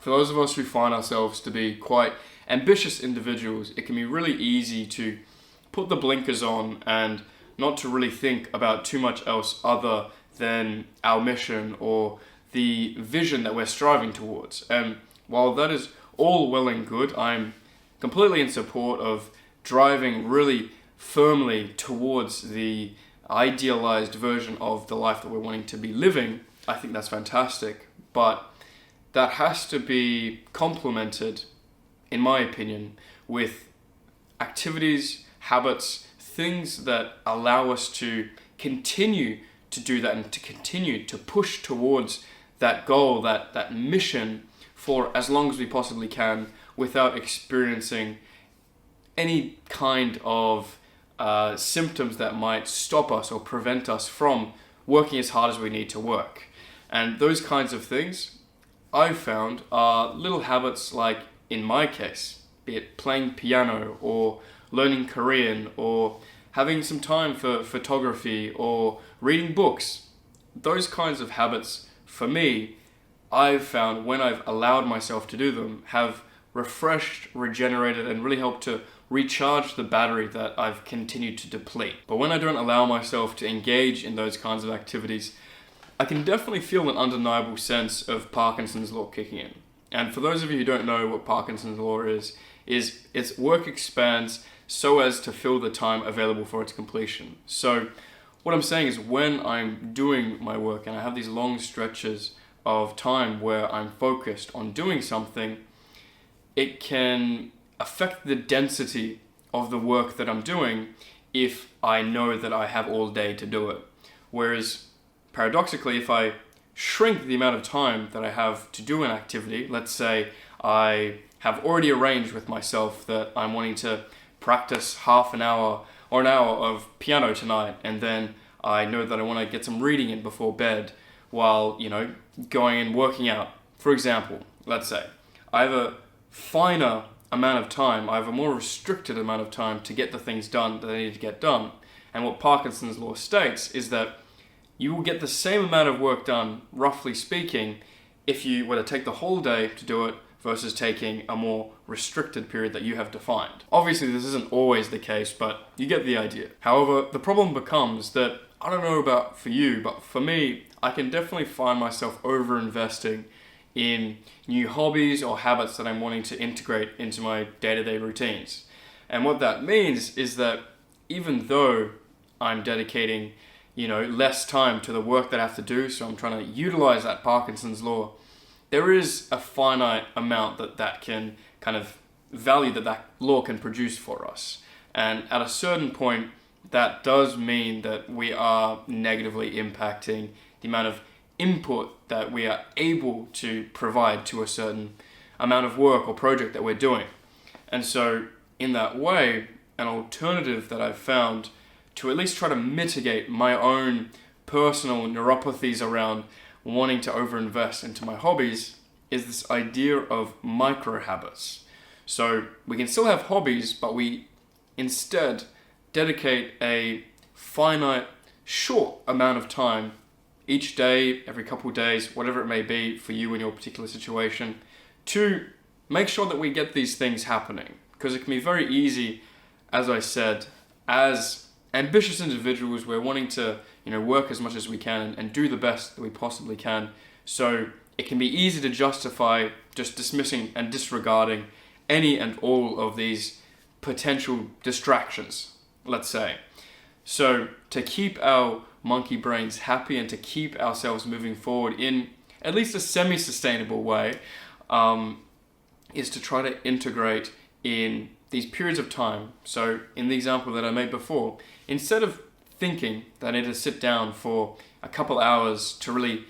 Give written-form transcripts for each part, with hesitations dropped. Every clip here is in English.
For those of us who find ourselves to be quite ambitious individuals, it can be really easy to put the blinkers on and not to really think about too much else other than our mission or the vision that we're striving towards. And while that is all well and good, I'm completely in support of driving really firmly towards the idealized version of the life that we're wanting to be living. I think that's fantastic, but that has to be complemented, in my opinion, with activities, habits, things that allow us to continue to do that and to continue to push towards that goal, that mission for as long as we possibly can without experiencing any kind of symptoms that might stop us or prevent us from working as hard as we need to work. And those kinds of things I've found are little habits like, in my case, be it playing piano or learning Korean or having some time for photography or reading books. Those kinds of habits, for me, I've found when I've allowed myself to do them, have refreshed, regenerated, and really helped to recharge the battery that I've continued to deplete. But when I don't allow myself to engage in those kinds of activities, I can definitely feel an undeniable sense of Parkinson's law kicking in. And for those of you who don't know what Parkinson's law is its work expands so as to fill the time available for its completion. So what I'm saying is, when I'm doing my work and I have these long stretches of time where I'm focused on doing something, it can affect the density of the work that I'm doing if I know that I have all day to do it. Whereas paradoxically, if I shrink the amount of time that I have to do an activity, let's say I have already arranged with myself that I'm wanting to practice half an hour or an hour of piano tonight, and then I know that I want to get some reading in before bed while, going and working out. For example, let's say I have a finer amount of time, I have a more restricted amount of time to get the things done that I need to get done. And what Parkinson's law states is that you will get the same amount of work done, roughly speaking, if you were to take the whole day to do it versus taking a more restricted period that you have defined. Obviously, this isn't always the case, but you get the idea. However, the problem becomes that, I don't know about for you, but for me, I can definitely find myself over-investing in new hobbies or habits that I'm wanting to integrate into my day-to-day routines. And what that means is that even though I'm dedicating less time to the work that I have to do, so I'm trying to utilize that Parkinson's law, there is a finite amount that can kind of value that law can produce for us. And at a certain point, that does mean that we are negatively impacting the amount of input that we are able to provide to a certain amount of work or project that we're doing. And so in that way, an alternative that I've found to at least try to mitigate my own personal neuropathies around wanting to overinvest into my hobbies is this idea of micro habits. So we can still have hobbies, but we instead dedicate a finite, short amount of time each day, every couple of days, whatever it may be for you in your particular situation, to make sure that we get these things happening. Because it can be very easy, as I said, as ambitious individuals, we're wanting to work as much as we can and do the best that we possibly can. So it can be easy to justify just dismissing and disregarding any and all of these potential distractions, let's say. So to keep our monkey brains happy and to keep ourselves moving forward in at least a semi-sustainable way, is to try to integrate in these periods of time. So in the example that I made before, instead of thinking that I need to sit down for a couple hours to really,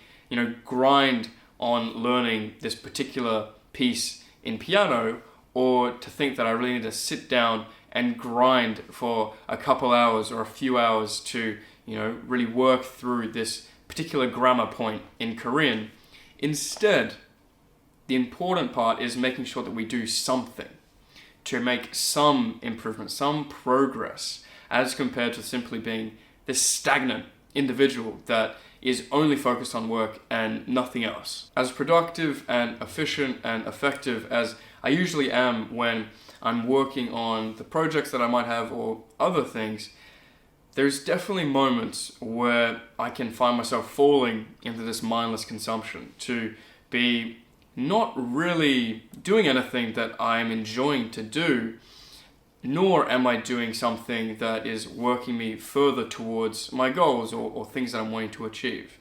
grind on learning this particular piece in piano, or to think that I really need to sit down and grind for a couple hours or a few hours to, really work through this particular grammar point in Korean. Instead, the important part is making sure that we do something to make some improvement, some progress, as compared to simply being this stagnant individual that is only focused on work and nothing else. As productive and efficient and effective as I usually am when I'm working on the projects that I might have or other things, there's definitely moments where I can find myself falling into this mindless consumption, to be not really doing anything that I'm enjoying to do, nor am I doing something that is working me further towards my goals or things that I'm wanting to achieve.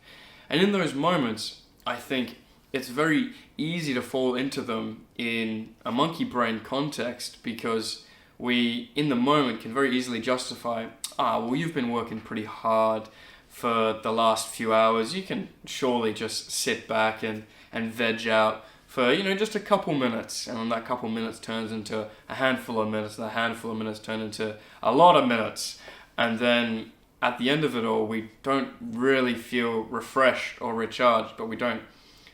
And in those moments, I think it's very easy to fall into them in a monkey brain context, because we, in the moment, can very easily justify, well, you've been working pretty hard for the last few hours. You can surely just sit back and veg out for, just a couple minutes, and then that couple minutes turns into a handful of minutes, and a handful of minutes turn into a lot of minutes, and then at the end of it all, we don't really feel refreshed or recharged, but we don't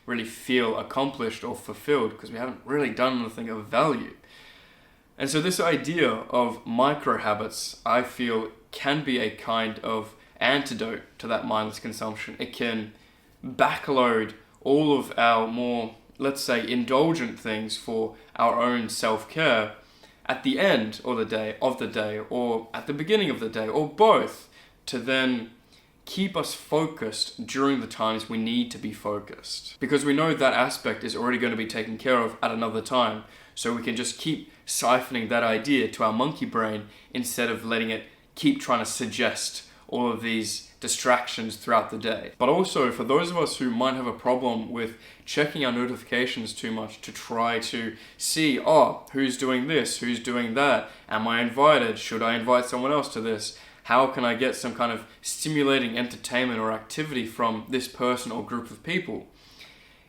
really feel accomplished or fulfilled because we haven't really done anything of value. And so this idea of micro habits, I feel, can be a kind of antidote to that mindless consumption. It can backload all of our more, let's say, indulgent things for our own self-care at the end of the day, or at the beginning of the day, or both, to then keep us focused during the times we need to be focused. Because we know that aspect is already going to be taken care of at another time, so we can just keep siphoning that idea to our monkey brain instead of letting it keep trying to suggest all of these distractions throughout the day. But also, for those of us who might have a problem with checking our notifications too much to try to see, who's doing this, who's doing that, am I invited, should I invite someone else to this, how can I get some kind of stimulating entertainment or activity from this person or group of people?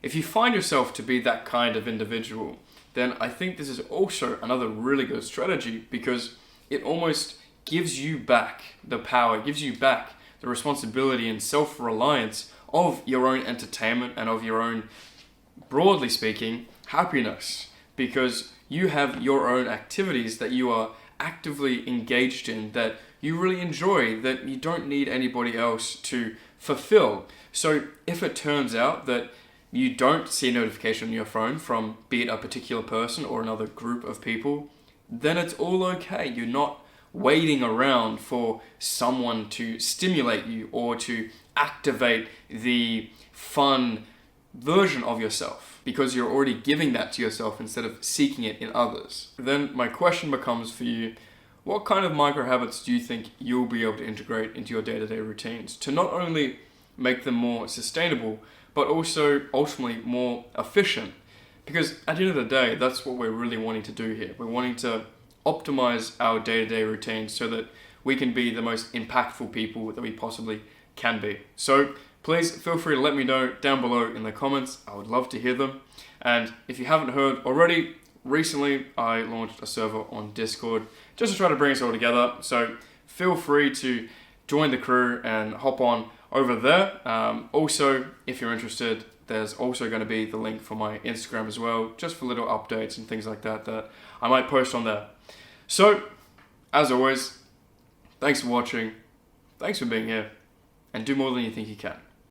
If you find yourself to be that kind of individual, then I think this is also another really good strategy, because it almost gives you back the power, gives you back the responsibility and self-reliance of your own entertainment and of your own, broadly speaking, happiness, because you have your own activities that you are actively engaged in, that you really enjoy, that you don't need anybody else to fulfill. So if it turns out that you don't see a notification on your phone from, be it a particular person or another group of people, then it's all okay. You're not waiting around for someone to stimulate you or to activate the fun version of yourself, because you're already giving that to yourself instead of seeking it in others. Then my question becomes for you, what kind of micro habits do you think you'll be able to integrate into your day-to-day routines to not only make them more sustainable, but also ultimately more efficient? Because at the end of the day, that's what we're really wanting to do here. We're wanting to optimize our day-to-day routines so that we can be the most impactful people that we possibly can be. So please feel free to let me know down below in the comments. I would love to hear them. And if you haven't heard already, recently I launched a server on Discord just to try to bring us all together. So feel free to join the crew and hop on over there. Also, if you're interested, there's also going to be the link for my Instagram as well, just for little updates and things like that that I might post on there. So, as always, thanks for watching, thanks for being here, and do more than you think you can.